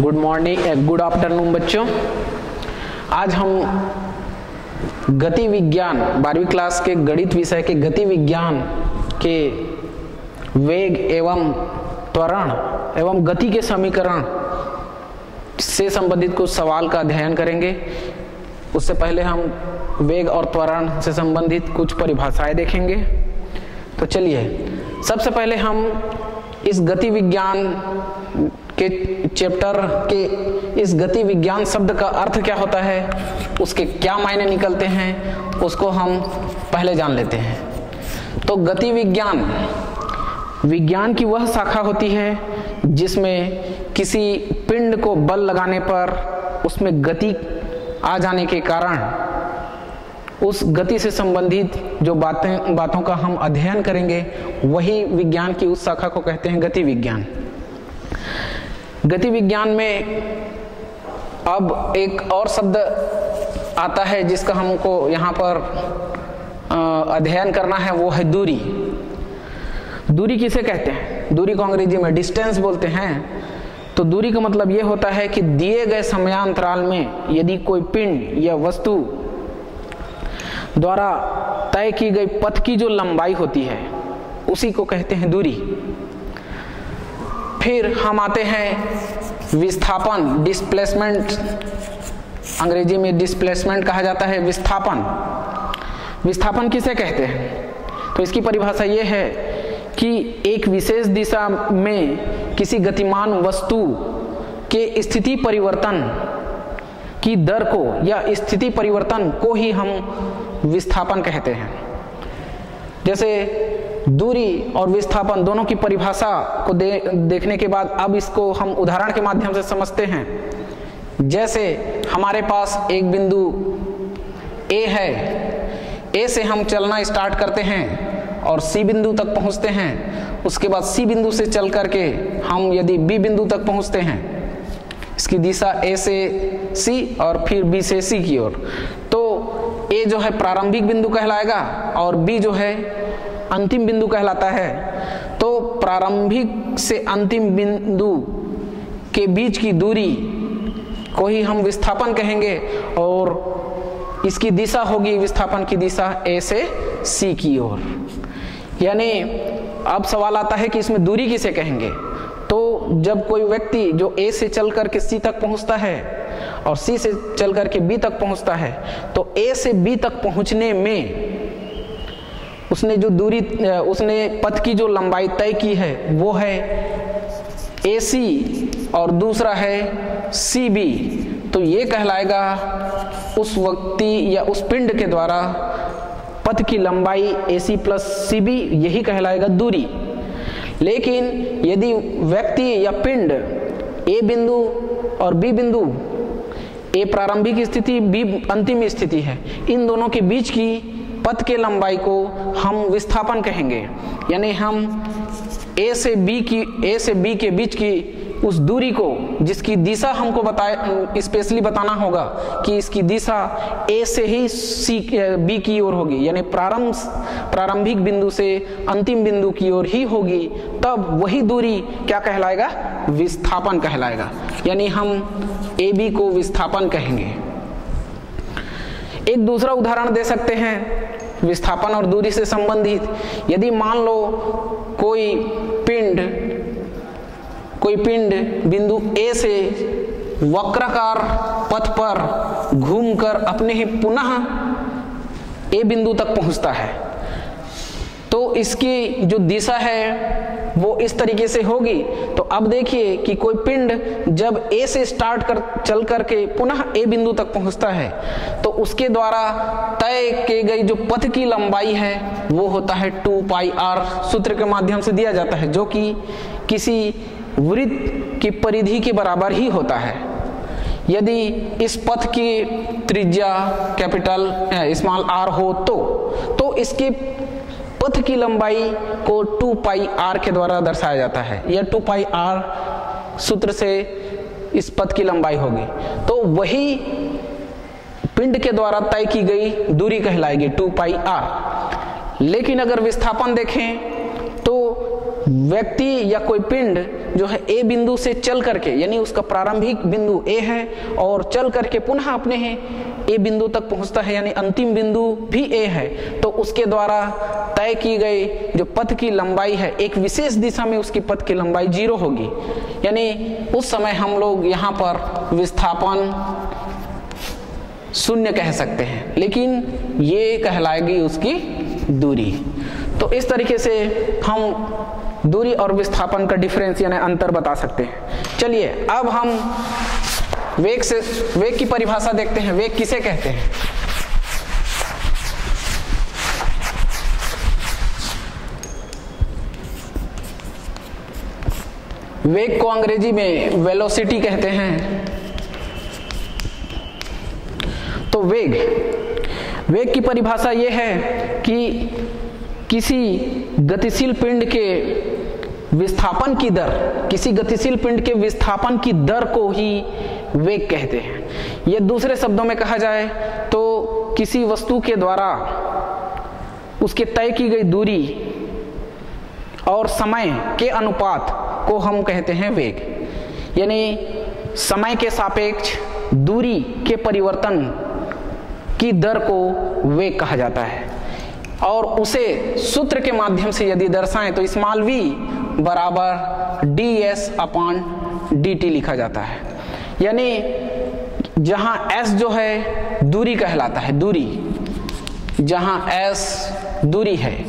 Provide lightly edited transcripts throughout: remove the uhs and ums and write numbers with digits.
Good morning, good afternoon बच्चों। आज हम गति विज्ञान 12वीं क्लास के गणित विषय के गति विज्ञान के वेग एवं त्वरण एवं गति के समीकरण से संबंधित कुछ सवाल का अध्ययन करेंगे। उससे पहले हम वेग और त्वरण से संबंधित कुछ परिभाषाएं देखेंगे। तो चलिए, सबसे पहले हम इस गति विज्ञान के चैप्टर के इस गति विज्ञान शब्द का अर्थ क्या होता है, उसके क्या मायने निकलते हैं, उसको हम पहले जान लेते हैं। तो गति विज्ञान की वह शाखा होती है जिसमें किसी पिंड को बल लगाने पर उसमें गति आ जाने के कारण उस गति से संबंधित जो बातों का हम अध्ययन करेंगे, वही विज्ञान की उस शाखा को कहते हैं गति विज्ञान। गति विज्ञान में अब एक और शब्द आता है जिसका हमको यहाँ पर अध्ययन करना है, वो है दूरी। दूरी किसे कहते हैं? दूरी को अंग्रेजी में डिस्टेंस बोलते हैं। तो दूरी का मतलब ये होता है कि दिए गए समयांतराल में यदि कोई पिंड या वस्तु द्वारा तय की गई पथ की जो लंबाई होती है, उसी को कहते हैं दूरी। फिर हम आते हैं विस्थापन, डिस्प्लेसमेंट। अंग्रेजी में डिस्प्लेसमेंट कहा जाता है विस्थापन। विस्थापन किसे कहते हैं? तो इसकी परिभाषा ये है कि एक विशेष दिशा में किसी गतिमान वस्तु के स्थिति परिवर्तन की दर को या स्थिति परिवर्तन को ही हम विस्थापन कहते हैं। जैसे दूरी और विस्थापन दोनों की परिभाषा को देखने के बाद अब इसको हम उदाहरण के माध्यम से समझते हैं। जैसे हमारे पास एक बिंदु ए है, ए से हम चलना स्टार्ट करते हैं और सी बिंदु तक पहुंचते हैं। उसके बाद सी बिंदु से चल करके हम यदि बी बिंदु तक पहुंचते हैं, इसकी दिशा ए से सी और फिर बी से सी की ओर, तो ए जो है प्रारंभिक बिंदु कहलाएगा और बी जो है अंतिम बिंदु कहलाता है। तो प्रारंभिक से अंतिम बिंदु के बीच की दूरी को ही हम विस्थापन कहेंगे और इसकी दिशा होगी, विस्थापन की दिशा ए से सी की ओर। यानी अब सवाल आता है कि इसमें दूरी किसे कहेंगे? तो जब कोई व्यक्ति जो ए से चल करके सी तक पहुंचता है और सी से चल करके बी तक पहुंचता है, तो ए से बी तक पहुंचने में उसने जो दूरी, उसने पथ की जो लंबाई तय की है वो है ए सी और दूसरा है सी बी। तो ये कहलाएगा उस व्यक्ति या उस पिंड के द्वारा पथ की लंबाई AC प्लस CB, यही कहलाएगा दूरी। लेकिन यदि व्यक्ति या पिंड A बिंदु और B बिंदु, A प्रारंभिक स्थिति, B अंतिम स्थिति है, इन दोनों के बीच की पथ के लंबाई को हम विस्थापन कहेंगे। यानी हम A से B के बीच की उस दूरी को, जिसकी दिशा हमको स्पेशली बताना होगा कि इसकी दिशा A से ही B की ओर होगी, यानी प्रारंभिक बिंदु से अंतिम बिंदु की ओर ही होगी, तब वही दूरी क्या कहलाएगा? विस्थापन कहलाएगा। यानी हम AB को विस्थापन कहेंगे। एक दूसरा उदाहरण दे सकते हैं विस्थापन और दूरी से संबंधित। यदि मान लो कोई पिंड बिंदु A से वक्राकार पथ पर घूमकर अपने ही पुनः A बिंदु तक पहुंचता है, तो इसकी जो दिशा है वो इस तरीके से होगी। तो अब देखिए कि कोई पिंड जब A से स्टार्ट कर चल करके पुनः A बिंदु तक पहुंचता है, तो उसके द्वारा तय की गई जो पथ की लंबाई है वो होता है 2 पाई r, सूत्र के माध्यम से दिया जाता है, जो कि किसी वृत्त की परिधि के बराबर ही होता है। यदि इस पथ की त्रिज्या कैपिटल स्मॉल r हो तो इसके पथ की लंबाई को 2 पाई r के द्वारा दर्शाया जाता है। यह 2 पाई r सूत्र से इस पथ की लंबाई होगी। तो वही पिंड के द्वारा तय की गई दूरी कहलाएगी 2 पाई r। लेकिन अगर विस्थापन देखें तो व्यक्ति या कोई पिंड जो है ए बिंदु से चल करके, यानी उसका प्रारंभिक बिंदु ए है और चल करके पुनः अपने ए बिंदु तक पहुंचता है, यानी अंतिम बिंदु भी ए है, तो उसके द्वारा तय की गई जो पथ की लंबाई है एक विशेष दिशा में उसकी पथ की लंबाई 0 होगी। यानी उस समय हम लोग यहाँ पर विस्थापन 0 कह सकते हैं, लेकिन ये कहलाएगी उसकी दूरी। तो इस तरीके से हम दूरी और विस्थापन का डिफरेंस यानी अंतर बता सकते हैं। चलिए अब हम वेग की परिभाषा देखते हैं। वेग किसे कहते हैं? वेग को अंग्रेजी में वेलोसिटी कहते हैं। तो वेग की परिभाषा यह है कि किसी गतिशील पिंड के विस्थापन की दर, किसी गतिशील पिंड के विस्थापन की दर को ही वेग कहते हैं। यह दूसरे शब्दों में कहा जाए तो किसी वस्तु के द्वारा उसके तय की गई दूरी और समय के अनुपात को हम कहते हैं वेग। यानी समय के सापेक्ष दूरी के परिवर्तन की दर को वेग कहा जाता है, और उसे सूत्र के माध्यम से यदि दर्शाएं तो स्मॉल v बराबर ds/dt लिखा जाता है। यानी जहां s जो है दूरी कहलाता है, दूरी, जहां s दूरी है,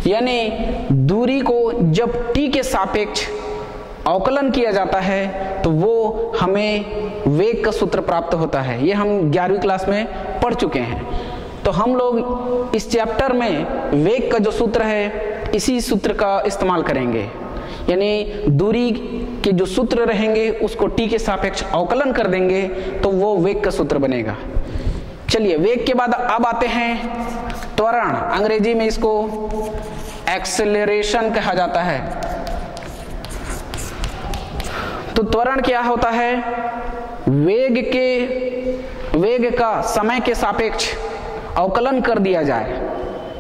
यानी दूरी को जब t के सापेक्ष अवकलन किया जाता है तो वो हमें वेग का सूत्र प्राप्त होता है। ये हम 11वीं क्लास में पढ़ चुके हैं। तो हम लोग इस चैप्टर में वेग का जो सूत्र है इसी सूत्र का इस्तेमाल करेंगे, यानी दूरी के जो सूत्र रहेंगे उसको t के सापेक्ष अवकलन कर देंगे तो वो वेग का सूत्र बनेगा। चलिए वेग के बाद अब आते हैं त्वरण। अंग्रेजी में इसको एक्सेलरेशन कहा जाता है। तो त्वरण क्या होता है? वेग का समय के सापेक्ष अवकलन कर दिया जाए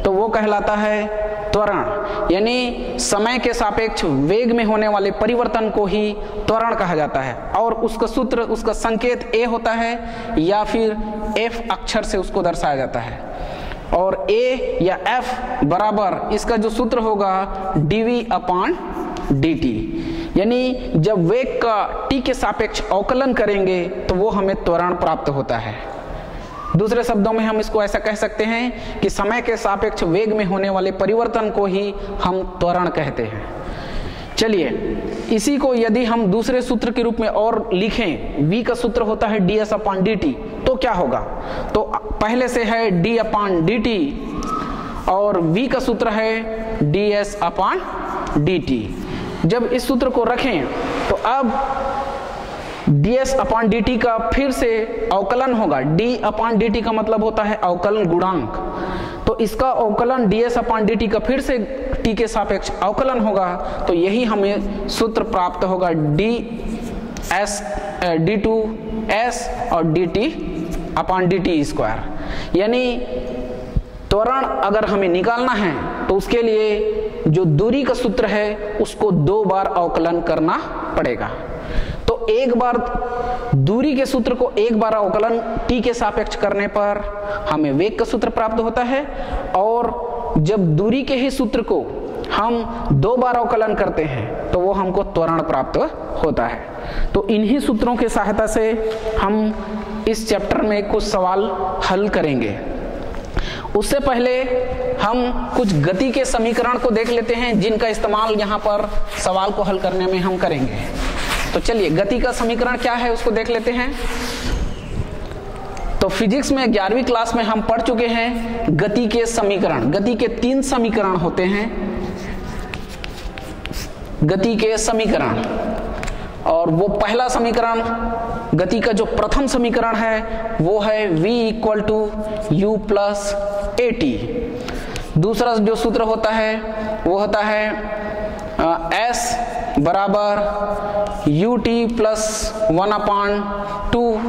तो वो कहलाता है त्वरण। यानी समय के सापेक्ष वेग में होने वाले परिवर्तन को ही त्वरण कहा जाता है, और उसका सूत्र, उसका संकेत a होता है या फिर f अक्षर से उसको दर्शाया जाता है। और a या f बराबर इसका जो सूत्र होगा dv/dt। यानी जब वेग का t के सापेक्ष अवकलन करेंगे तो वो हमें त्वरण प्राप्त होता है। दूसरे शब्दों में हम इसको ऐसा कह सकते हैं कि समय के सापेक्ष वेग में होने वाले परिवर्तन को ही हम त्वरण कहते हैं। चलिए इसी को यदि हम दूसरे सूत्र के रूप में और लिखें, v का सूत्र होता है ds/dt, तो क्या होगा? तो पहले से है d/dt और v का सूत्र है ds/dt। जब इस सूत्र को रखें तो अब ds/dt का फिर से अवकलन होगा। d/dt का मतलब होता है अवकलन गुणांक, तो इसका अवकलन ds/dt का फिर से t के सापेक्ष अवकलन होगा, तो यही हमें सूत्र प्राप्त होगा d2s और dt/dt²। यानी त्वरण अगर हमें निकालना है तो उसके लिए जो दूरी का सूत्र है उसको 2 बार अवकलन करना पड़ेगा। तो एक बार दूरी के सूत्र को एक बार अवकलन t के सापेक्ष करने पर हमें वेग का सूत्र प्राप्त होता है, और जब दूरी के ही सूत्र को हम 2 बार अवकलन करते हैं तो वो हमको त्वरण प्राप्त होता है। तो इन्हीं सूत्रों की सहायता से हम इस चैप्टर में कुछ सवाल हल करेंगे। उससे पहले हम कुछ गति के समीकरण को देख लेते हैं जिनका इस्तेमाल यहाँ पर सवाल को हल करने में हम करेंगे। तो चलिए गति का समीकरण क्या है उसको देख लेते हैं। तो फिजिक्स में 11वीं क्लास में हम पढ़ चुके हैं गति के समीकरण। गति के 3 समीकरण होते हैं, गति के समीकरण। और वो पहला समीकरण, गति का जो प्रथम समीकरण है वो है v = u + at। दूसरा जो सूत्र होता है वो होता है s बराबर ut + 1/2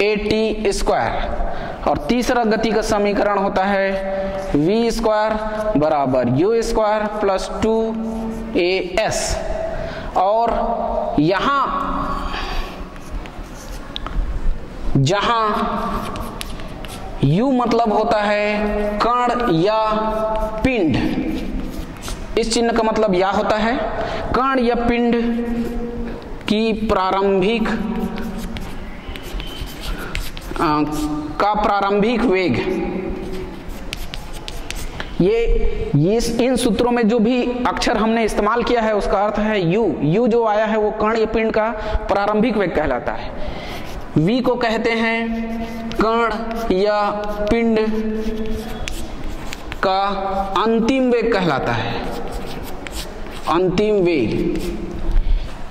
at²। और तीसरा गति का समीकरण होता है v² बराबर u² + 2 AS। और यहाँ जहां U मतलब होता है कण या पिंड, इस चिन्ह का मतलब या होता है कण या पिंड की प्रारंभिक प्रारंभिक वेग। ये इन सूत्रों में जो भी अक्षर हमने इस्तेमाल किया है उसका अर्थ है U जो आया है वो कण या पिंड का प्रारंभिक वेग कहलाता है। V को कहते हैं कण या पिंड का अंतिम वेग कहलाता है, अंतिम वेग।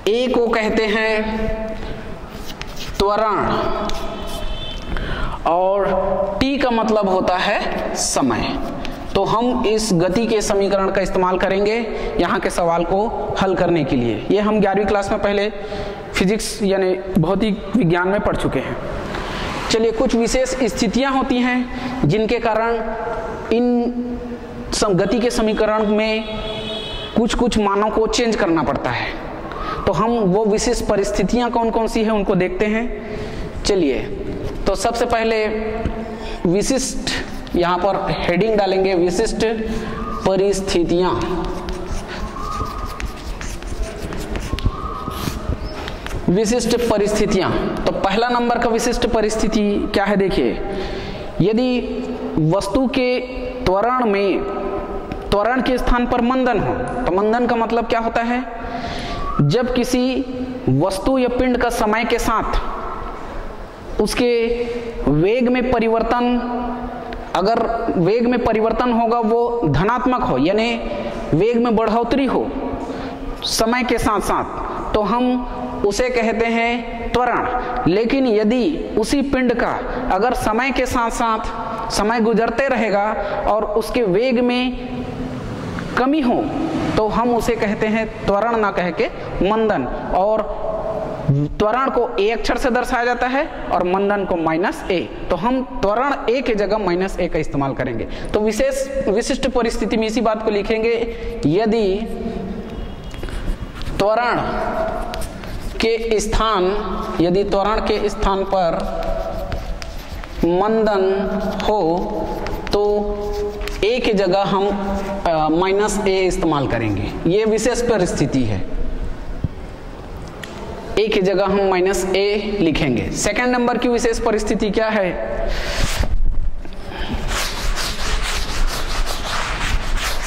A को कहते हैं त्वरण और T का मतलब होता है समय। तो हम इस गति के समीकरण का इस्तेमाल करेंगे यहाँ के सवाल को हल करने के लिए। ये हम 11वीं क्लास में पहले फिजिक्स यानी भौतिक विज्ञान में पढ़ चुके हैं। चलिए, कुछ विशेष स्थितियां होती हैं जिनके कारण इन गति के समीकरण में कुछ मानों को चेंज करना पड़ता है। तो हम वो विशेष परिस्थितियां कौन कौन सी है उनको देखते हैं। चलिए, तो सबसे पहले विशिष्ट, यहाँ पर हेडिंग डालेंगे विशिष्ट परिस्थितियां। विशिष्ट परिस्थितियां, तो पहला नंबर का विशिष्ट परिस्थिति क्या है देखिए, यदि वस्तु के त्वरण में त्वरण के स्थान पर मंदन हो। तो मंदन का मतलब क्या होता है, जब किसी वस्तु या पिंड का समय के साथ उसके वेग में परिवर्तन, अगर वेग में परिवर्तन होगा वो धनात्मक हो, यानी वेग में बढ़ोतरी हो समय के साथ साथ, तो हम उसे कहते हैं त्वरण। लेकिन यदि उसी पिंड का अगर समय के साथ साथ समय गुजरते रहेगा और उसके वेग में कमी हो तो हम उसे कहते हैं त्वरण ना कह के मंदन। और त्वरण को A अक्षर से दर्शाया जाता है और मंदन को -A। तो हम त्वरण A के जगह -A का इस्तेमाल करेंगे। तो विशिष्ट परिस्थिति में इसी बात को लिखेंगे, यदि त्वरण के स्थान पर मंदन हो तो A की जगह हम -A इस्तेमाल करेंगे। ये विशेष परिस्थिति है, A की जगह हम -A लिखेंगे। सेकंड नंबर की विशेष परिस्थिति क्या है,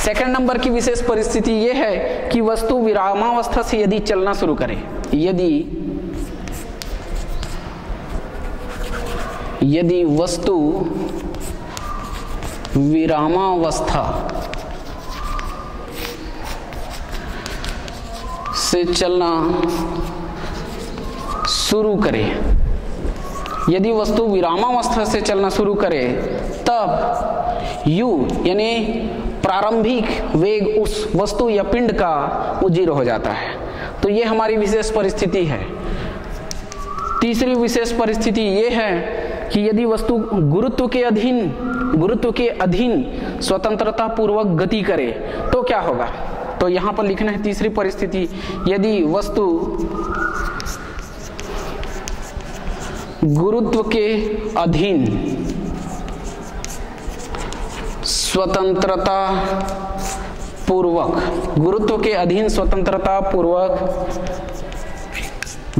सेकंड नंबर की विशेष परिस्थिति ये है कि वस्तु विरामावस्था से यदि चलना शुरू करे, यदि वस्तु विरामावस्था से चलना शुरू करे, यदि वस्तु विरामावस्था से चलना शुरू करे तब U यानी प्रारंभिक वेग उस वस्तु या पिंड का वो 0 हो जाता है। तो ये हमारी विशेष परिस्थिति है। तीसरी विशेष परिस्थिति ये है कि यदि वस्तु गुरुत्व के अधीन स्वतंत्रता पूर्वक गति करे तो क्या होगा। तो यहाँ पर लिखना है तीसरी परिस्थिति, यदि वस्तु गुरुत्व के अधीन स्वतंत्रता पूर्वक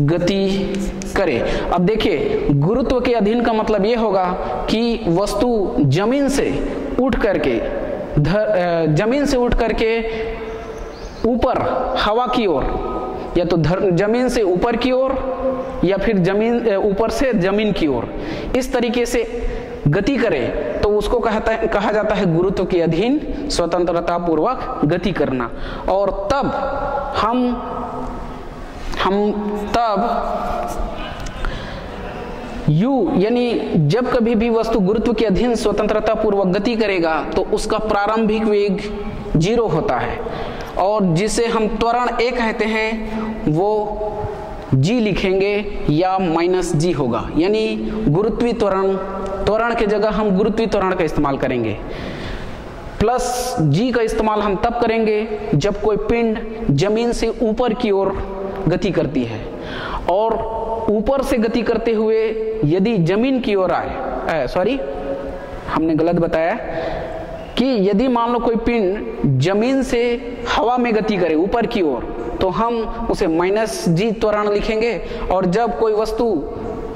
गति करे। अब देखिए, गुरुत्व के अधीन का मतलब ये होगा कि वस्तु जमीन से उठ करके ऊपर हवा की ओर, या तो जमीन से ऊपर की ओर या फिर ऊपर से जमीन की ओर, इस तरीके से गति करे तो उसको कहा जाता है गुरुत्व के अधीन स्वतंत्रता पूर्वक गति करना। और तब U यानी जब कभी भी वस्तु गुरुत्व के अधीन स्वतंत्रता पूर्वक गति करेगा तो उसका प्रारंभिक वेग 0 होता है, और जिसे हम त्वरण A कहते हैं वो G लिखेंगे या -G होगा, यानी गुरुत्वीय त्वरण के जगह हम गुरुत्वीय त्वरण का इस्तेमाल करेंगे। प्लस जी का इस्तेमाल हम तब करेंगे जब कोई पिंड जमीन से ऊपर की ओर गति करती है, और ऊपर से गति करते हुए यदि जमीन की ओर आए, हमने गलत बताया कि यदि मान लो कोई पिंड जमीन से हवा में गति करे ऊपर की ओर, तो हम उसे -g त्वरण लिखेंगे, और जब कोई वस्तु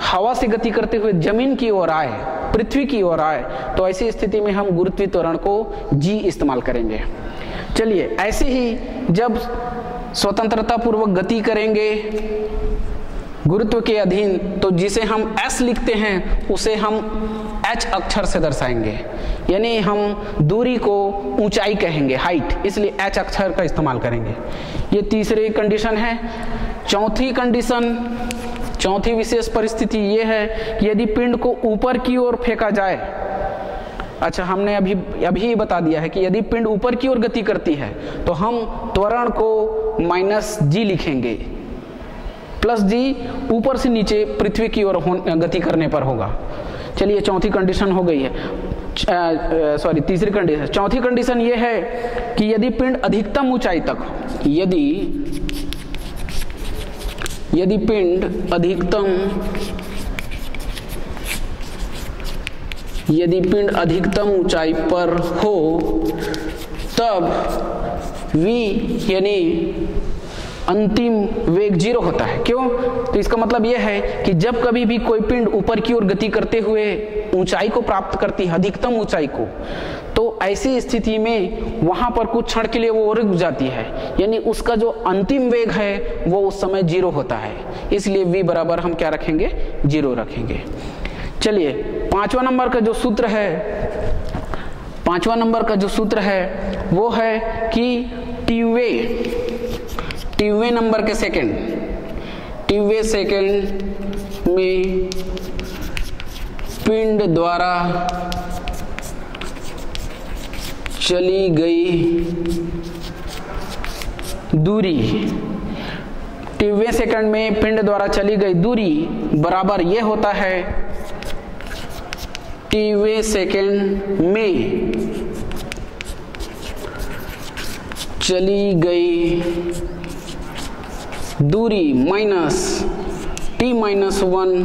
हवा से गति करते हुए जमीन की ओर आए, पृथ्वी की ओर आए, तो ऐसी स्थिति में हम गुरुत्वीय त्वरण को g इस्तेमाल करेंगे। चलिए, ऐसे ही जब स्वतंत्रता पूर्वक गति करेंगे गुरुत्व के अधीन, तो जिसे हम s लिखते हैं उसे हम h अक्षर से दर्शाएंगे, यानी हम दूरी को ऊंचाई कहेंगे, हाइट, इसलिए h अक्षर का इस्तेमाल करेंगे। ये तीसरी कंडीशन है। चौथी विशेष परिस्थिति ये है कि यदि पिंड को ऊपर की ओर फेंका जाए, अच्छा हमने अभी बता दिया है कि यदि पिंड ऊपर की ओर गति करती है तो हम त्वरण को -g लिखेंगे, +g ऊपर से नीचे पृथ्वी की ओर गति करने पर होगा। चलिए, चौथी कंडीशन हो गई है, तीसरी कंडीशन। चौथी कंडीशन ये है कि यदि पिंड अधिकतम ऊंचाई तक, यदि पिंड अधिकतम ऊंचाई पर हो, तब v यानी अंतिम वेग 0 होता है। क्यों? तो इसका मतलब यह है कि जब कभी भी कोई पिंड ऊपर की ओर गति करते हुए ऊंचाई को प्राप्त करती है, अधिकतम ऊंचाई को, तो ऐसी स्थिति में वहां पर कुछ क्षण के लिए वो रुक जाती है, यानी उसका जो अंतिम वेग है वो उस समय 0 होता है। इसलिए v बराबर हम क्या रखेंगे? 0 रखेंगे। चलिए, पांचवा नंबर का जो सूत्र है वो है कि टीवे नंबर के सेकंड में पिंड द्वारा चली गई दूरी, टीवे सेकंड में पिंड द्वारा चली गई दूरी बराबर ये होता है टीवे सेकंड में चली गई दूरी माइनस t-1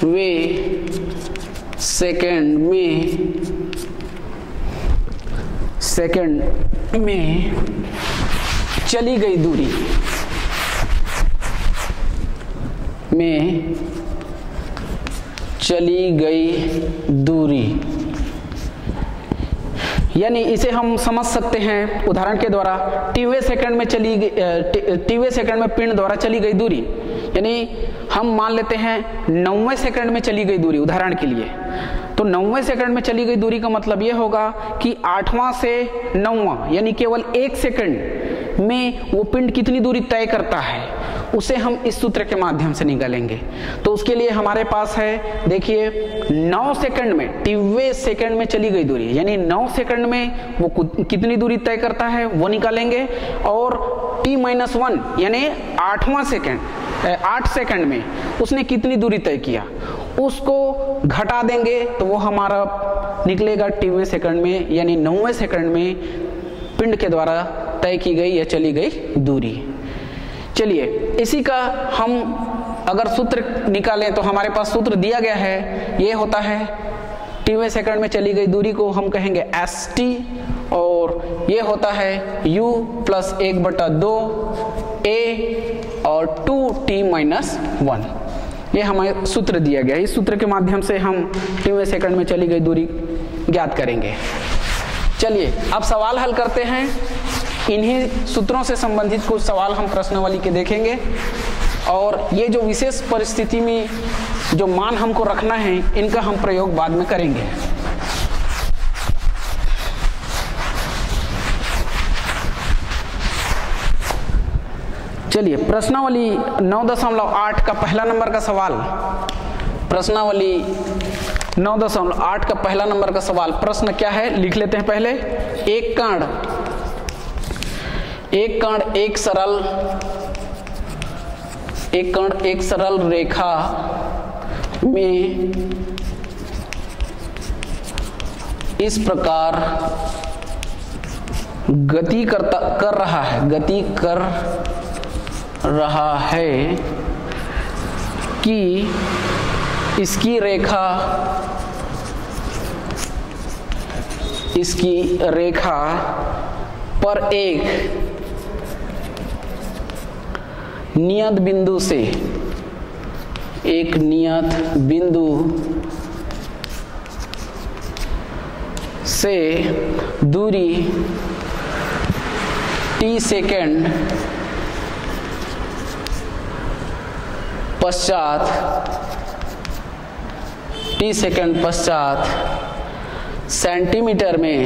वे सेकंड में चली गई दूरी यानी इसे हम समझ सकते हैं उदाहरण के द्वारा। टीवे सेकंड में पिंड द्वारा चली गई दूरी, यानी हम मान लेते हैं 90वें सेकंड में चली गई दूरी उदाहरण के लिए। तो 90वें सेकंड में चली गई दूरी का मतलब यह होगा कि 8वां से 9वां यानी केवल 1 सेकंड में वो पिंड कितनी दूरी तय करता है, उसे हम इस सूत्र के माध्यम से निकालेंगे। तो उसके लिए हमारे पास है, देखिए 9 सेकंड में, टीवे सेकंड में चली गई दूरी, यानी 9 सेकंड में वो कितनी दूरी तय करता है वो निकालेंगे, और t-1 यानी 8 सेकंड में उसने कितनी दूरी तय किया उसको घटा देंगे, तो वो हमारा निकलेगा टीवे सेकंड में, यानी 9वें सेकंड में पिंड के द्वारा तय की गई या चली गई दूरी। चलिए, इसी का हम अगर सूत्र निकालें तो हमारे पास सूत्र दिया गया है, ये होता है टीवे सेकंड में चली गई दूरी को हम कहेंगे st, और ये होता है u + 1/2 a और 2t-1। ये हमें सूत्र दिया गया है, इस सूत्र के माध्यम से हम टीवे सेकंड में चली गई दूरी ज्ञात करेंगे। चलिए, अब सवाल हल करते हैं। इन्हीं सूत्रों से संबंधित कुछ सवाल हम प्रश्नावली के देखेंगे, और ये जो विशेष परिस्थिति में जो मान हमको रखना है इनका हम प्रयोग बाद में करेंगे। चलिए, प्रश्नावली 9.8 का पहला नंबर का सवाल, प्रश्नावली 9.8 का पहला नंबर का सवाल, प्रश्न क्या है लिख लेते हैं पहले। एक कण एक सरल रेखा में इस प्रकार गति कर रहा है कि इसकी रेखा पर एक नियत बिंदु से दूरी t सेकेंड पश्चात सेंटीमीटर में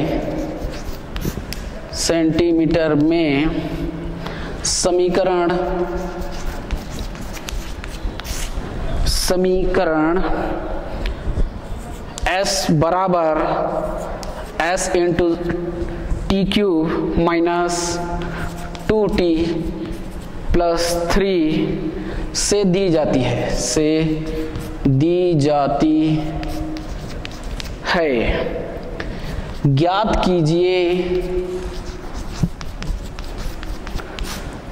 समीकरण S बराबर S into T cube minus 2t plus 3 से दी जाती है।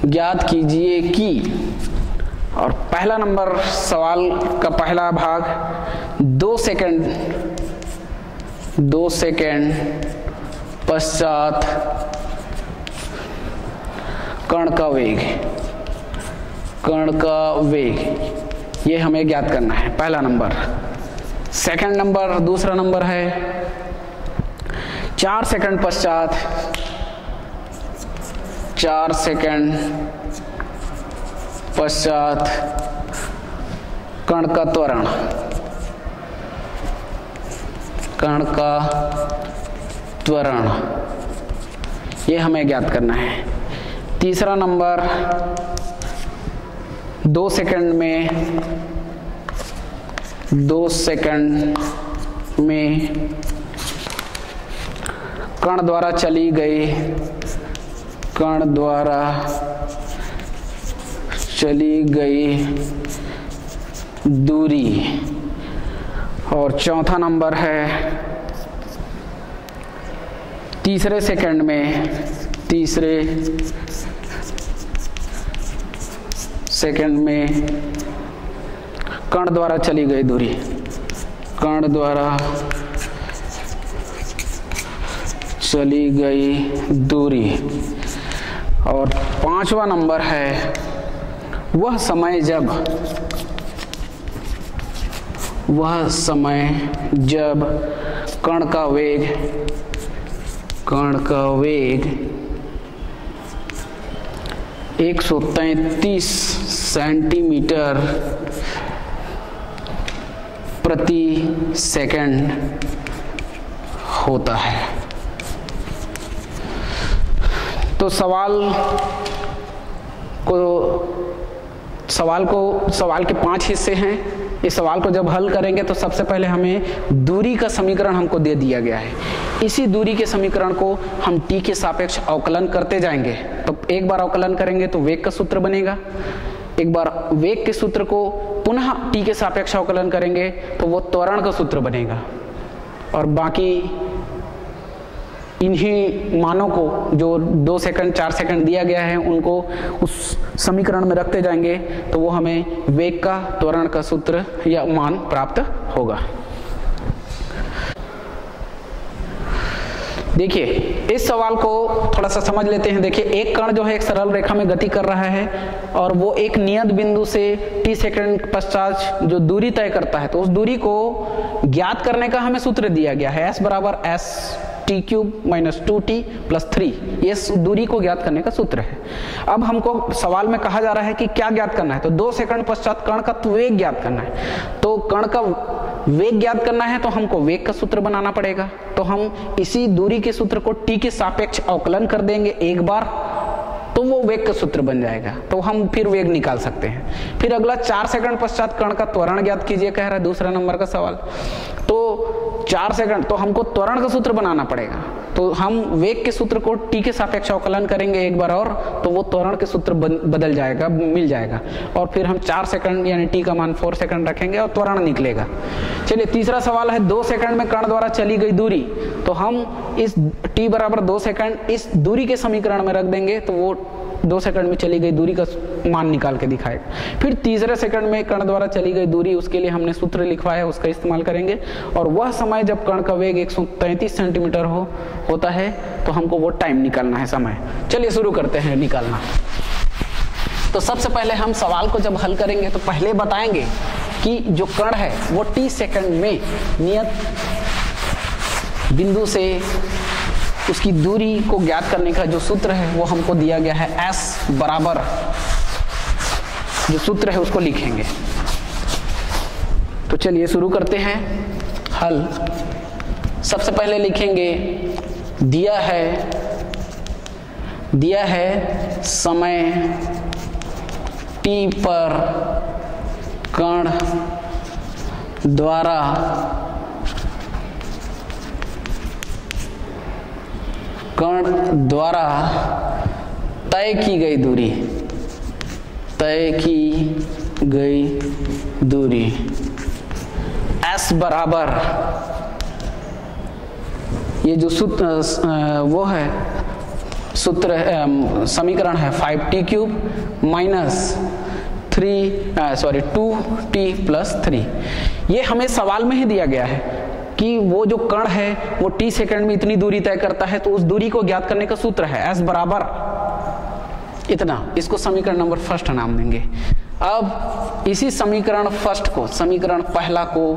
ज्ञात कीजिए कि, और पहला नंबर सवाल का पहला भाग 2 सेकेंड पश्चात कण का वेग ये हमें ज्ञात करना है, पहला नंबर। सेकंड नंबर, दूसरा नंबर है 4 सेकंड पश्चात कण का त्वरण ये हमें ज्ञात करना है। तीसरा नंबर 2 सेकंड में कण द्वारा चली गई दूरी। और चौथा नंबर है तीसरे सेकंड में कण द्वारा चली गई दूरी। और पांचवा नंबर है वह समय जब कण का वेग 133 सेंटीमीटर प्रति सेकंड होता है। तो सवाल के 5 हिस्से हैं। इस सवाल को जब हल करेंगे तो सबसे पहले हमें दूरी का समीकरण हमको दे दिया गया है। इसी दूरी के समीकरण को हम t के सापेक्ष अवकलन करते जाएंगे। तो एक बार अवकलन करेंगे तो वेग का सूत्र बनेगा, एक बार वेग के सूत्र को पुनः t के सापेक्ष अवकलन करेंगे तो वो त्वरण का सूत्र बनेगा। और बाकी इन्हीं मानों को जो 2 सेकंड 4 सेकंड दिया गया है उनको उस समीकरण में रखते जाएंगे तो वो हमें वेग का त्वरण का सूत्र या मान प्राप्त होगा। देखिए इस सवाल को थोड़ा सा समझ लेते हैं। देखिए एक कण जो है एक सरल रेखा में गति कर रहा है और वो एक नियत बिंदु से t सेकंड पश्चात जो दूरी तय करता है, तो उस दूरी को ज्ञात करने का हमें सूत्र दिया गया है S बराबर S T cube minus 2t plus 3। ये दूरी को ज्ञात करने का सूत्र है। अब हमको सवाल में कहा जा रहा है कि क्या ज्ञात करना है, तो 2 सेकंड पश्चात कण का वेग ज्ञात करना है। तो कण का वेग ज्ञात करना है तो हमको वेग का सूत्र बनाना पड़ेगा। तो हम इसी दूरी के सूत्र को t के सापेक्ष अवकलन कर देंगे एक बार, तो वो वेग का सूत्र बन जाएगा। तो हम फिर वेग निकाल सकते हैं। फिर अगला 4 सेकंड पश्चात कण का त्वरण ज्ञात कीजिए कह रहा है दूसरा नंबर का सवाल। तो 4 सेकंड तो हमको त्वरण का सूत्र बनाना पड़ेगा। तो हम वेग के सूत्र को t के सापेक्ष अवकलन करेंगे एक बार और, तो वो त्वरण के सूत्र बदल जाएगा, मिल जाएगा, और फिर हम 4 सेकंड यानी t का मान 4 सेकंड रखेंगे और त्वरण निकलेगा। चलिए तीसरा सवाल है 2 सेकंड में कण द्वारा चली गई दूरी, तो हम इस t बराबर 2 सेकंड इस दूरी के समीकरण में रख देंगे, तो वो 2 सेकंड में चली गई दूरी का मान निकाल के दिखाएगा। फिर तीसरे सेकंड में कण द्वारा चली गई दूरी, उसके लिए हमने सूत्र लिखवाया है, उसका इस्तेमाल करेंगे। और वह समय जब कण का वेग 133 सेंटीमीटर होता है, तो हमको वो टाइम निकालना है, समय। चलिए शुरू करते हैं निकालना। तो सबसे पहले हम सवाल को जब हल करेंगे तो पहले बताएंगे कि जो कण है वो t सेकंड में नियत बिंदु से उसकी दूरी को ज्ञात करने का जो सूत्र है वो हमको दिया गया है, s बराबर जो सूत्र है उसको लिखेंगे। तो चलिए शुरू करते हैं हल। सबसे पहले लिखेंगे दिया है समय t पर कण द्वारा तय की गई दूरी s बराबर, ये जो सूत्र वो है सूत्र समीकरण है 5t cube minus 2t plus 3। ये हमें सवाल में ही दिया गया है कि वो जो कण है वो t सेकंड में इतनी दूरी तय करता है, तो उस दूरी को ज्ञात करने का सूत्र है s बराबर इतना। इसको समीकरण नंबर फर्स्ट नाम देंगे। अब इसी समीकरण फर्स्ट को, समीकरण पहला को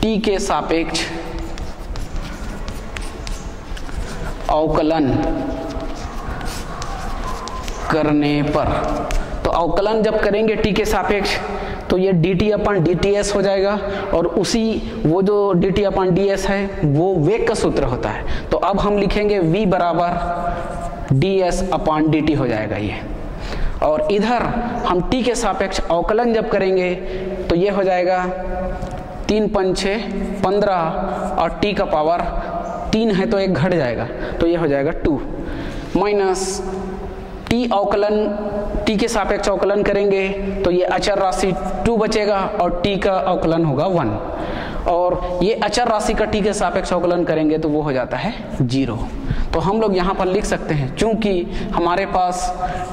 t के सापेक्ष अवकलन करने पर, तो अवकलन जब करेंगे t के सापेक्ष तो ये dt अपन dts हो जाएगा, और उसी वो जो dt अपन ds है वो वेग का सूत्र होता है। तो अब हम लिखेंगे v बराबर ds अपन dt हो जाएगा ये। और इधर हम t के सापेक्ष अवकलन जब करेंगे तो ये हो जाएगा 3 5 6 15, और t का पावर 3 है तो 1 घट जाएगा, तो ये हो जाएगा 2 माइनस t अवकलन, t के सापेक्ष अवकलन करेंगे तो ये अचर राशि 2 बचेगा और t का अवकलन होगा 1, और ये अचर राशि का t के सापेक्ष अवकलन करेंगे तो वो हो जाता है 0। तो हम लोग यहाँ पर लिख सकते हैं, चूंकि हमारे पास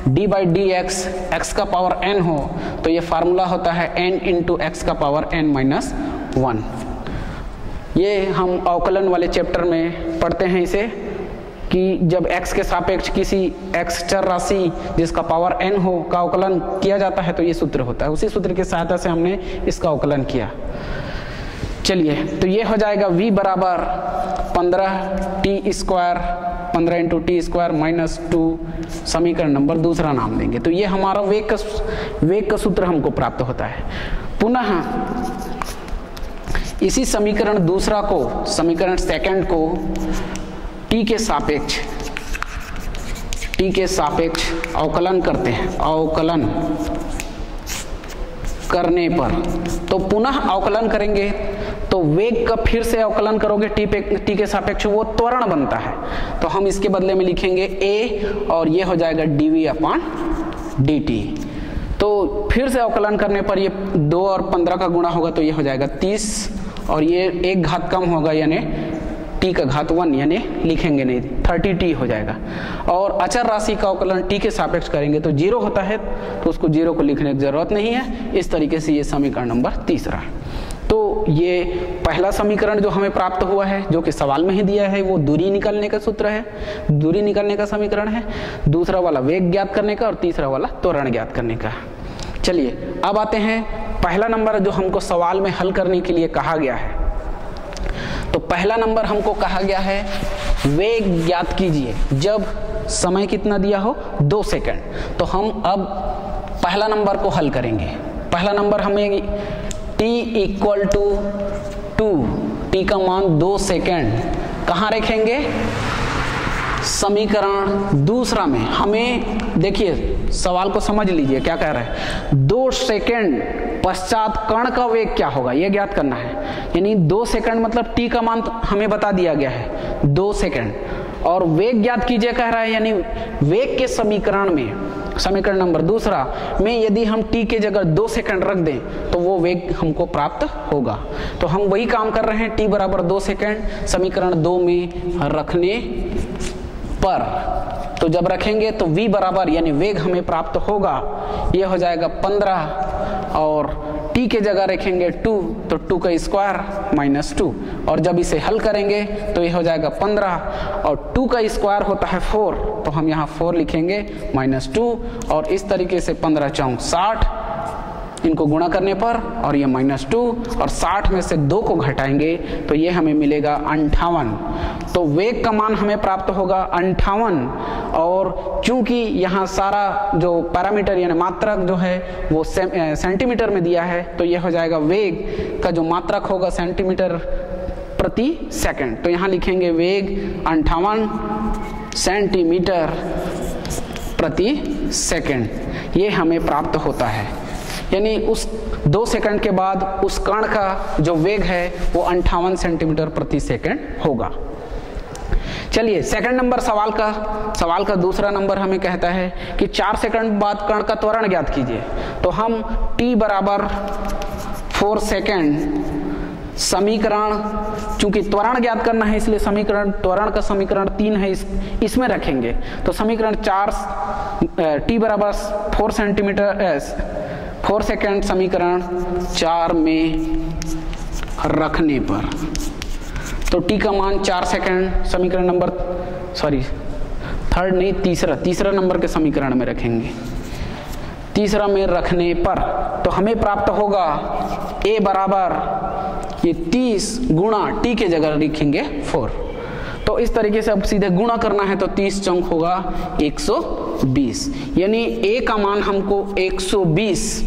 d by D x, x का पावर n हो, तो ये फार्मूला होता है n इंटू एक्स का पावर n माइनस 1। ये हम अवकलन वाले चैप्टर में पढ़ते हैं इसे, कि जब x के सापेक्ष किसी x चर राशि जिसका पावर n हो का अवकलन किया जाता है तो ये सूत्र होता है। उसी सूत्र की सहायता से हमने इसका अवकलन किया। चलिए, तो ये हो जाएगा v बराबर 15t square, 15 into T square minus 2, समीकरण नंबर दूसरा नाम देंगे। तो ये हमारा वेग का सूत्र हमको प्राप्त होता है। पुनः इसी समीकरण दूसरा को, समीकरण सेकंड को t के सापेक्ष अवकलन करते हैं। अवकलन करने पर तो पुनः अवकलन करेंगे तो वेग का फिर से अवकलन करोगे t के सापेक्ष, वो त्वरण बनता है। तो हम इसके बदले में लिखेंगे a, और ये हो जाएगा dv अपॉन dt। तो फिर से अवकलन करने पर ये 2 और 15 का गुणा होगा तो ये हो जाएगा 30, और ये एक घात कम होगा यानी t का घात 1, यानी लिखेंगे नहीं 30t हो जाएगा। और अचर राशि का अवकलन t के सापेक्ष करेंगे तो 0 होता है, तो उसको 0 को लिखने की जरूरत नहीं है। इस तरीके से ये समीकरण नंबर तीसरा। तो ये पहला समीकरण जो हमें प्राप्त हुआ है, जो कि सवाल में ही दिया है, वो दूरी निकालने का सूत्र है, दूरी निकालने का समीकरण है। दूसरा वाला वेग ज्ञात करने का, और तीसरा वाला त्वरण ज्ञात करने का। चलिए अब आते हैं पहला नंबर जो हमको सवाल में हल करने के लिए कहा गया है। तो पहला नंबर हमको कहा गया है वेग ज्ञात कीजिए जब समय कितना दिया हो 2 सेकंड। तो हम अब पहला नंबर को हल करेंगे। पहला नंबर हमें t इक्वल टू 2, t का मान 2 सेकंड कहाँ रखेंगे, समीकरण दूसरा में हमें, देखिए सवाल को समझ लीजिए क्या कह रहा है। 2 सेकंड पश्चात कण का वेग क्या होगा ये ज्ञात करना है। यानी 2 सेकंड मतलब t का मान हमें बता दिया गया है 2 सेकंड, और वेग ज्ञात कीजिए कह रहा है। यानी वेग के समीकरण में, समीकरण नंबर दूसरा में यदि हम t के जगह 2 सेकंड रख दें तो वो वेग हमको प्राप्त होगा। तो हम वही काम कर रहे हैं, t बराबर 2 सेकंड समीकरण 2 में रखने पर। तो जब रखेंगे तो v बराबर यानी वेग हमें प्राप्त होगा, ये हो जाएगा 15, और t के जगह रखेंगे 2 तो 2 का स्क्वायर -2, और जब इसे हल करेंगे तो ये हो जाएगा 15, और 2 का स्क्वायर होता है 4, तो हम यहाँ 4 लिखेंगे -2, और इस तरीके से 15 चौक 60, इनको गुणा करने पर, और ये -2 और 60 में से 2 को घटाएंगे तो ये हमें मिलेगा 58। तो वेग का मान हमें प्राप्त होगा 58, और चूंकि यहाँ सारा जो पैरामीटर यानी मात्रक जो है वो सेंटीमीटर में दिया है, तो ये हो जाएगा वेग का जो मात्रक होगा सेंटीमीटर प्रति सेकंड। तो यहाँ लिखेंगे वेग 58 सेंटीमीटर प्रति सेकंड, ये हमें प्राप्त होता है। यानी उस 2 सेकंड के बाद उस कण का जो वेग है वो 58 सेंटीमीटर प्रति सेकंड होगा। चलिए सेकंड नंबर सवाल का दूसरा नंबर हमें कहता है कि 4 सेकंड बाद कण का त्वरण ज्ञात कीजिए। तो हम t बराबर 4 सेकंड समीकरण, चूंकि त्वरण ज्ञात करना है इसलिए समीकरण, त्वरण का समीकरण 3 है, इसमें रखेंगे। तो समीकरण 4 t बराबर 4 सेकंड समीकरण 4 में रखने पर, तो t का मान 4 सेकंड समीकरण नंबर तीसरा नंबर के समीकरण में रखेंगे। तीसरा में रखने पर तो हमें प्राप्त होगा a बराबर ये 30 गुणा t के जगह लिखेंगे 4। तो इस तरीके से अब सीधे गुणा करना है तो 30 चौक होगा 120, यानी a का मान हमको 120,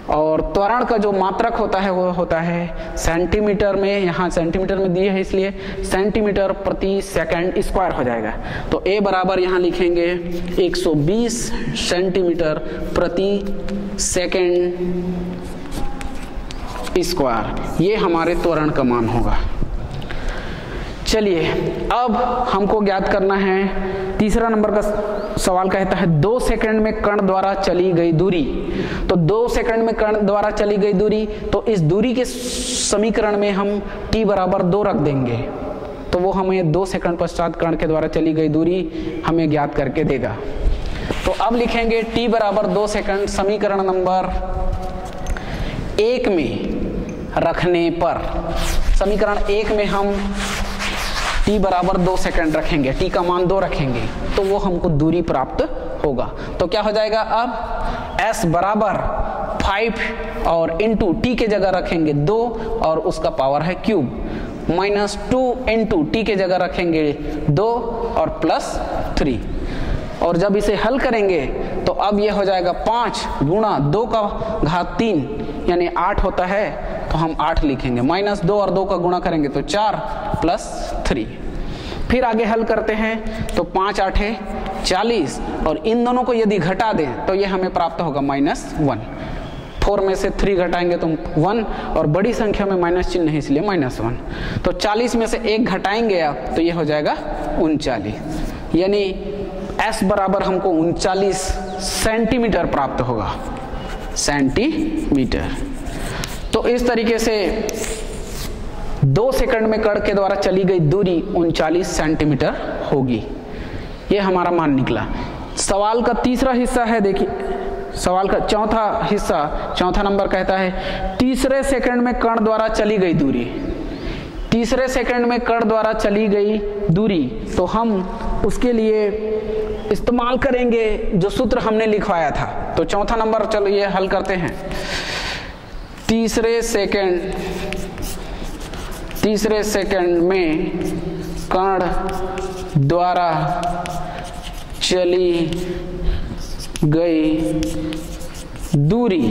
और त्वरण का जो मात्रक होता है वो होता है सेंटीमीटर में, यहाँ सेंटीमीटर में दिए है इसलिए सेंटीमीटर प्रति सेकंड स्क्वायर हो जाएगा। तो a बराबर यहाँ लिखेंगे 120 सेंटीमीटर प्रति सेकंड स्क्वायर, ये हमारे त्वरण का मान होगा। चलिए अब हमको ज्ञात करना है, तीसरा नंबर का सवाल कहता है 2 सेकंड में कण द्वारा चली गई दूरी। तो 2 सेकंड में कण द्वारा चली गई दूरी, तो इस दूरी के समीकरण में हम t बराबर 2 रख देंगे, तो वो हमें 2 सेकंड पश्चात कण के द्वारा चली गई दूरी हमें ज्ञात करके देगा। तो अब लिखेंगे t बराबर 2 सेकंड समीकरण नंबर 1 में रखने पर, समीकरण 1 में हम t बराबर 2 सेकंड रखेंगे, t का मान 2 रखेंगे, तो वो हमको दूरी प्राप्त होगा। तो क्या हो जाएगा, अब s बराबर 5 और इंटू t के जगह रखेंगे 2 और उसका पावर है क्यूब, -2 इंटू t के जगह रखेंगे 2 और +3, और जब इसे हल करेंगे तो अब ये हो जाएगा 5 गुणा 2 का घात 3 यानी 8 होता है, तो हम 8 लिखेंगे, -2 और 2 का गुणा करेंगे तो 4 +3। फिर आगे हल करते हैं तो 5 8 40, और इन दोनों को यदि घटा दें तो ये हमें प्राप्त होगा -1। 4 में से 3 घटाएंगे तो 1, और बड़ी संख्या में माइनस चिन्ह है इसलिए -1। तो 40 में से 1 घटाएंगे आप तो ये हो जाएगा 39, यानी s बराबर हमको 39 सेंटीमीटर प्राप्त होगा, सेंटीमीटर। तो इस तरीके से 2 सेकंड में कण के द्वारा चली गई दूरी 39 सेंटीमीटर होगी, ये हमारा मान निकला। सवाल का तीसरा हिस्सा है, देखिए सवाल का चौथा हिस्सा, चौथा नंबर कहता है तीसरे सेकंड में कण द्वारा चली गई दूरी। तीसरे सेकंड में कण द्वारा चली गई दूरी, तो हम उसके लिए इस्तेमाल करेंगे जो सूत्र हमने लिखवाया था। तो चौथा नंबर चलो ये हल करते हैं। तीसरे सेकंड में कण द्वारा चली गई दूरी,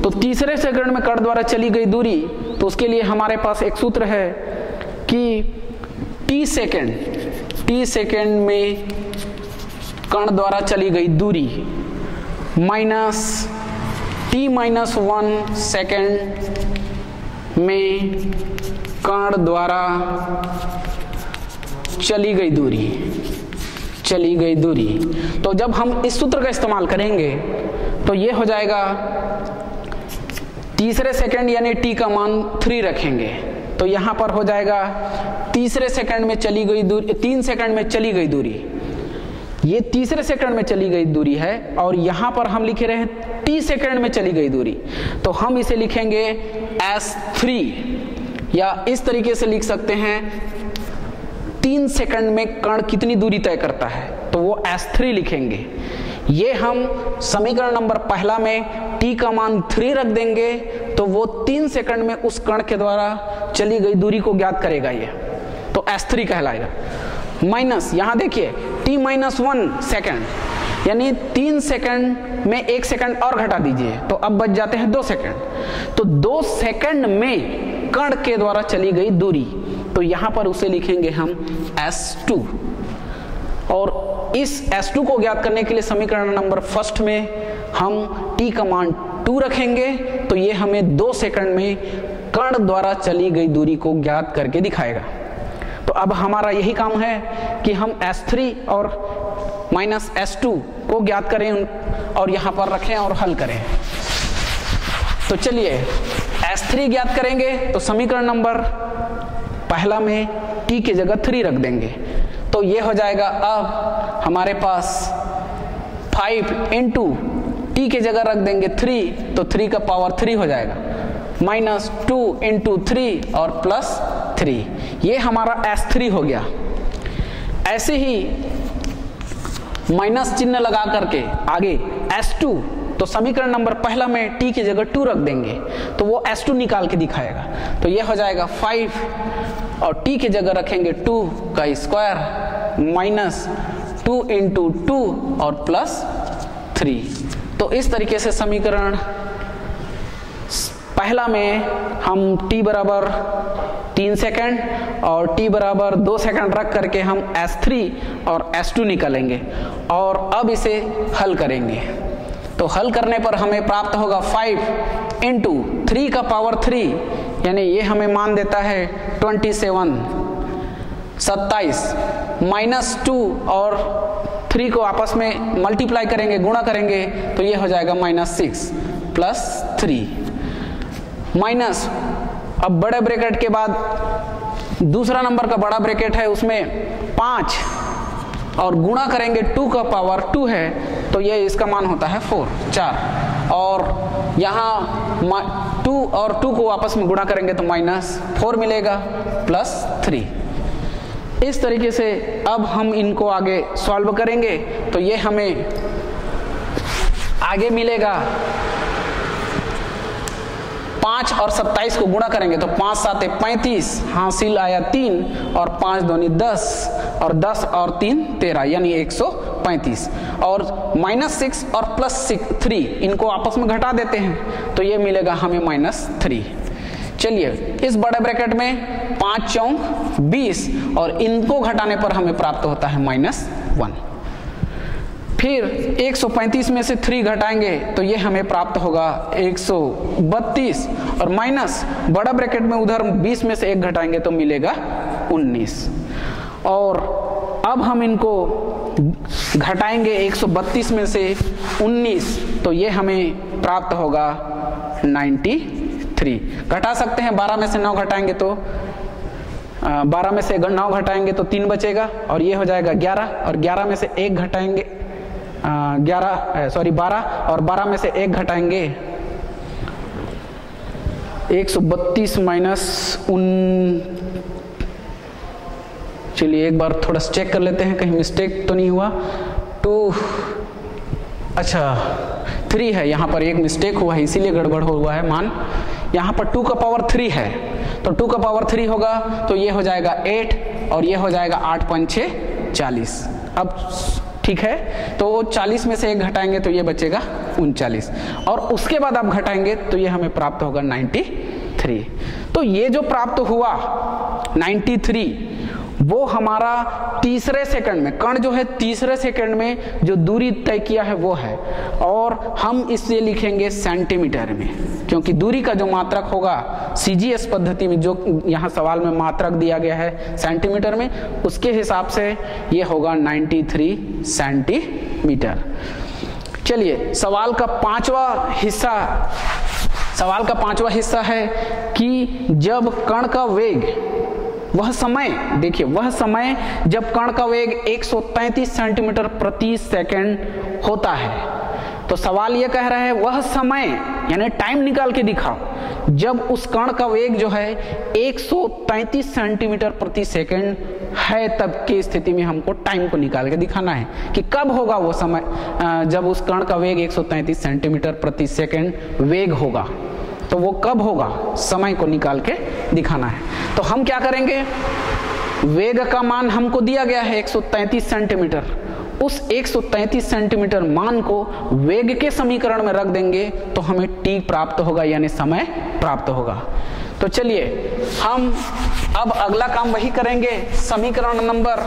तो तीसरे सेकंड में कण द्वारा चली गई दूरी, तो उसके लिए हमारे पास एक सूत्र है कि t सेकंड t सेकेंड में कण द्वारा चली गई दूरी माइनस t माइनस 1 सेकेंड में कण द्वारा चली गई दूरी। तो जब हम इस सूत्र का इस्तेमाल करेंगे तो ये हो जाएगा, तीसरे सेकंड यानी t का मान 3 रखेंगे तो यहां पर हो जाएगा तीसरे सेकंड में चली गई दूरी, 3 सेकंड में चली गई दूरी, ये तीसरे सेकंड में चली गई दूरी है और यहां पर हम लिख रहे हैं t सेकंड में चली गई दूरी, तो हम इसे लिखेंगे s3 या इस तरीके से लिख सकते हैं 3 सेकंड में कण कितनी दूरी तय करता है तो वो s3 लिखेंगे। ये हम समीकरण नंबर पहला में t का मान 3 रख देंगे तो वो 3 सेकंड में उस कण के द्वारा चली गई दूरी को ज्ञात करेगा, ये तो s3 कहलाएगा। माइनस यहां देखिए t माइनस 1 सेकंड यानी 3 सेकंड में 1 सेकंड और घटा दीजिए तो अब बच जाते हैं 2 सेकंड, तो 2 सेकंड में कण के द्वारा चली गई दूरी, तो यहां पर उसे लिखेंगे हम s2। और इस s2 को ज्ञात करने के लिए समीकरण नंबर फर्स्ट में हम t का मान 2 रखेंगे तो ये हमें 2 सेकंड में कण द्वारा चली गई दूरी को ज्ञात करके दिखाएगा। तो अब हमारा यही काम है कि हम s3 और माइनस s2 को ज्ञात करें और यहां पर रखें और हल करें। तो चलिए s3 ज्ञात करेंगे तो समीकरण नंबर पहला में t की जगह 3 रख देंगे तो ये हो जाएगा, अब हमारे पास 5 इंटू t की जगह रख देंगे 3 तो 3 का पावर 3 हो जाएगा, माइनस 2 इंटू 3 और प्लस 3, ये हमारा s3 हो गया। ऐसे ही माइनस चिन्ह लगा करके आगे s2, तो समीकरण नंबर पहला में t की जगह 2 रख देंगे तो वो s2 निकाल के दिखाएगा, तो ये हो जाएगा 5 और t की जगह रखेंगे 2 का स्क्वायर माइनस 2 इंटू 2 और प्लस 3। तो इस तरीके से समीकरण पहला में हम t बराबर 3 सेकंड और t बराबर 2 सेकंड रख करके हम s3 और s2 निकालेंगे और अब इसे हल करेंगे। तो हल करने पर हमें प्राप्त होगा 5 इंटू 3 का पावर 3 यानी ये हमें मान देता है 27 माइनस 2 और 3 को आपस में मल्टीप्लाई करेंगे, गुणा करेंगे तो ये हो जाएगा माइनस 6 प्लस 3 माइनस, अब बड़े ब्रैकेट के बाद दूसरा नंबर का बड़ा ब्रैकेट है उसमें 5 और गुणा करेंगे 2 का पावर 2 है तो ये इसका मान होता है 4 और यहाँ 2 और 2 को आपस में गुणा करेंगे तो माइनस 4 मिलेगा प्लस 3। इस तरीके से अब हम इनको आगे सॉल्व करेंगे तो ये हमें आगे मिलेगा 5 और 27 को गुणा करेंगे तो 5 7 35, हासिल आया 3 और 5 दूनी 10 और 10 और 3 13 यानी 135 और माइनस 6 और प्लस 3 इनको आपस में घटा देते हैं तो ये मिलेगा हमें माइनस 3। चलिए इस बड़े ब्रैकेट में 5 चौक 20 और इनको घटाने पर हमें प्राप्त होता है माइनस 1। फिर 135 में से 3 घटाएंगे तो ये हमें प्राप्त होगा 132 और माइनस बड़ा ब्रैकेट में उधर 20 में से 1 घटाएंगे तो मिलेगा 19 और अब हम इनको घटाएंगे 132 में से 19 तो ये हमें प्राप्त होगा 93। घटा सकते हैं, 12 में से 9 घटाएंगे तो 12 में से 9 घटाएंगे तो 3 बचेगा और ये हो जाएगा 11 और 11 में से 1 घटाएंगे 12 और 12 में से 1 घटाएंगे 132 माइनस चलिए एक बार थोड़ा चेक कर लेते हैं कहीं मिस्टेक तो नहीं हुआ। 3 है, यहाँ पर एक मिस्टेक हुआ है इसीलिए गड़बड़ हुआ है मान। यहाँ पर 2 का पावर 3 है तो 2 का पावर 3 होगा तो ये हो जाएगा 8 और ये हो जाएगा 8 5 6 40। अब ठीक है तो 40 में से 1 घटाएंगे तो ये बचेगा 39 और उसके बाद आप घटाएंगे तो ये हमें प्राप्त होगा 93। तो ये जो प्राप्त हुआ 93 वो हमारा तीसरे सेकंड में, कण जो है तीसरे सेकंड में जो दूरी तय किया है वो है, और हम इसे लिखेंगे सेंटीमीटर में, क्योंकि दूरी का जो मात्रक होगा CGS पद्धति में, जो यहाँ सवाल में मात्रक दिया गया है सेंटीमीटर में, उसके हिसाब से ये होगा 93 सेंटीमीटर। चलिए सवाल का पांचवा हिस्सा है कि जब कण का वेग, वह समय, देखिए वह समय जब कण का वेग 133 सेंटीमीटर प्रति सेकंड होता है। तो सवाल यह कह रहा है वह समय यानी टाइम निकाल के दिखाओ जब उस कण का वेग जो है 133 सेंटीमीटर प्रति सेकंड है, तब की स्थिति में हमको टाइम को निकाल के दिखाना है कि कब होगा वो समय जब उस कण का वेग 133 सेंटीमीटर प्रति सेकंड वेग होगा, तो वो कब होगा, समय को निकाल के दिखाना है। तो हम क्या करेंगे, वेग का मान हमको दिया गया है 133 सेंटीमीटर, उस 133 सेंटीमीटर मान को वेग के समीकरण में रख देंगे तो हमें t प्राप्त होगा, यानी समय प्राप्त होगा। तो चलिए हम अब अगला काम वही करेंगे। समीकरण नंबर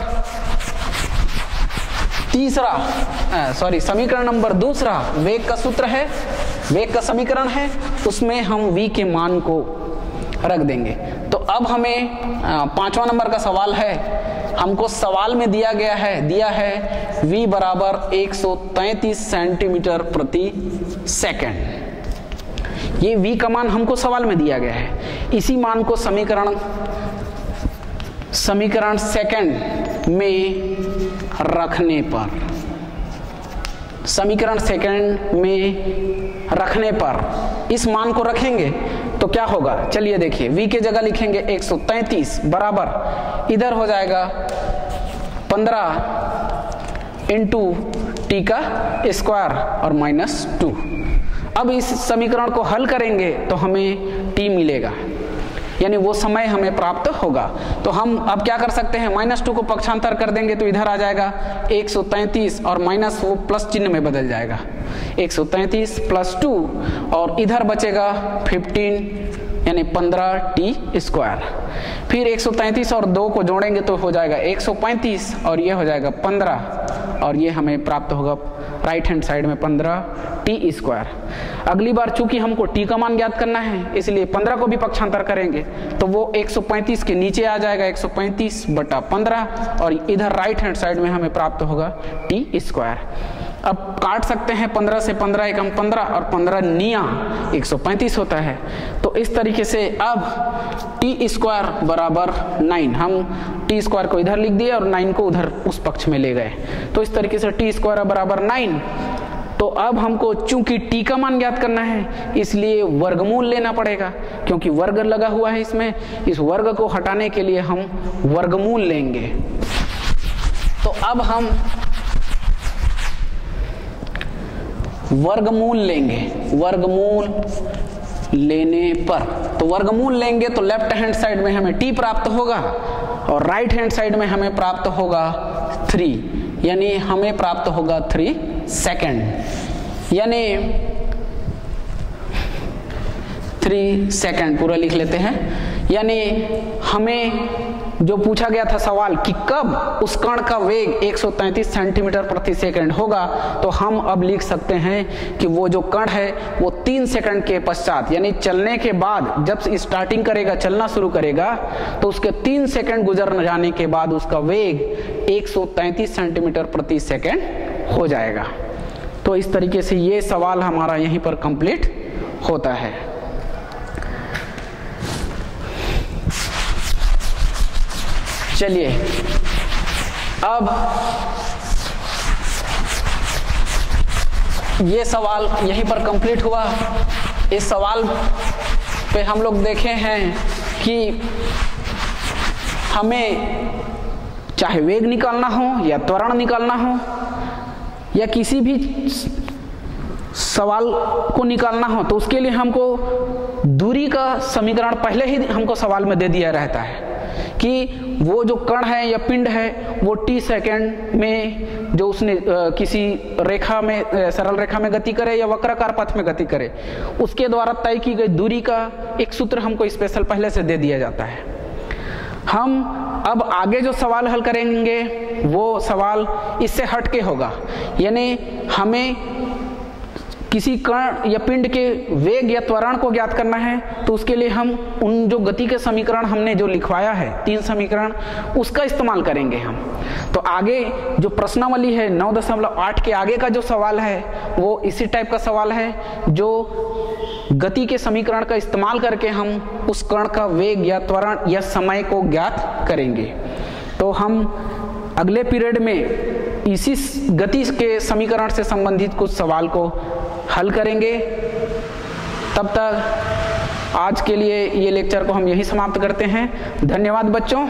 समीकरण नंबर दूसरा वेग का सूत्र है, वेग का समीकरण है, उसमें हम v के मान को रख देंगे। तो अब हमें पांचवा नंबर का सवाल है, हमको सवाल में दिया है v बराबर 133 सेंटीमीटर प्रति सेकंड। ये v का मान हमको सवाल में दिया गया है। इसी मान को समीकरण सेकंड में रखने पर इस मान को रखेंगे तो क्या होगा, चलिए देखिए v के जगह लिखेंगे 133 बराबर, इधर हो जाएगा 15 इंटू टी का स्क्वायर और -2। अब इस समीकरण को हल करेंगे तो हमें t मिलेगा, यानी वो समय हमें प्राप्त होगा। तो हम अब क्या कर सकते हैं, -2 को पक्षांतर कर देंगे तो इधर आ जाएगा 133 और माइनस वो प्लस चिन्ह में बदल जाएगा, 133 + 2 और इधर बचेगा 15 यानी 15t स्क्वायर। फिर 133 और 2 को जोड़ेंगे तो हो जाएगा 135 और ये हो जाएगा 15 और ये हमें प्राप्त होगा राइट हैंड साइड में 15t स्क्वायर। अगली बार चूंकि हमको t का मान ज्ञात करना है इसलिए 15 को भी पक्षांतर करेंगे तो वो 135 के नीचे आ जाएगा 135/15 और इधर राइट हैंड साइड में हमें प्राप्त होगा t स्क्वायर। अब काट सकते हैं 15 से 15 एकम 15 और 15 निया 135 होता है। तो इस तरीके से अब t स्क्वायर बराबर 9, हम t स्क्वायर को इधर लिख दिए और 9 को उधर उस पक्ष में ले गए। तो इस तरीके से t स्क्वायर बराबर 9। तो अब हमको चूंकि t का मान ज्ञात करना है इसलिए वर्गमूल लेना पड़ेगा, क्योंकि वर्ग लगा हुआ है इसमें, इस वर्ग को हटाने के लिए हम वर्गमूल लेंगे। तो अब हम वर्गमूल लेंगे, वर्गमूल लेने पर तो वर्गमूल लेंगे तो लेफ्ट हैंड साइड में हमें t प्राप्त होगा और राइट हैंड साइड में हमें प्राप्त होगा 3, यानी हमें प्राप्त होगा 3 सेकंड, यानी 3 सेकंड पूरा लिख लेते हैं। यानी हमें जो पूछा गया था सवाल कि कब उस कण का वेग 133 सेंटीमीटर प्रति सेकंड होगा, तो हम अब लिख सकते हैं कि वो जो कण है वो 3 सेकंड के पश्चात यानी चलने के बाद, जब स्टार्टिंग करेगा चलना शुरू करेगा तो उसके 3 सेकंड गुजर जाने के बाद उसका वेग 133 सेंटीमीटर प्रति सेकंड हो जाएगा। तो इस तरीके से ये सवाल हमारा यहीं पर कंप्लीट होता है। चलिए अब ये सवाल यहीं पर कंप्लीट हुआ। इस सवाल पे हम लोग देखे हैं कि हमें चाहे वेग निकालना हो या त्वरण निकालना हो या किसी भी सवाल को निकालना हो तो उसके लिए हमको दूरी का समीकरण पहले ही हमको सवाल में दे दिया रहता है कि वो जो कण है या पिंड है वो t सेकंड में जो उसने किसी रेखा में, सरल रेखा में गति करे या वक्राकार पथ में गति करे, उसके द्वारा तय की गई दूरी का एक सूत्र हमको स्पेशल पहले से दे दिया जाता है। हम अब आगे जो सवाल हल करेंगे वो सवाल इससे हट के होगा, यानी हमें किसी कण या पिंड के वेग या त्वरण को ज्ञात करना है, तो उसके लिए हम उन जो गति के समीकरण हमने जो लिखवाया है 3 समीकरण, उसका इस्तेमाल करेंगे हम। तो आगे जो प्रश्नावली है 9.8 के आगे का जो सवाल है वो इसी टाइप का सवाल है, जो गति के समीकरण का इस्तेमाल करके हम उस कण का वेग या त्वरण या समय को ज्ञात करेंगे। तो हम अगले पीरियड में इसी गति के समीकरण से संबंधित कुछ सवाल को हल करेंगे। तब तक आज के लिए ये लेक्चर को हम यहीं समाप्त करते हैं। धन्यवाद बच्चों।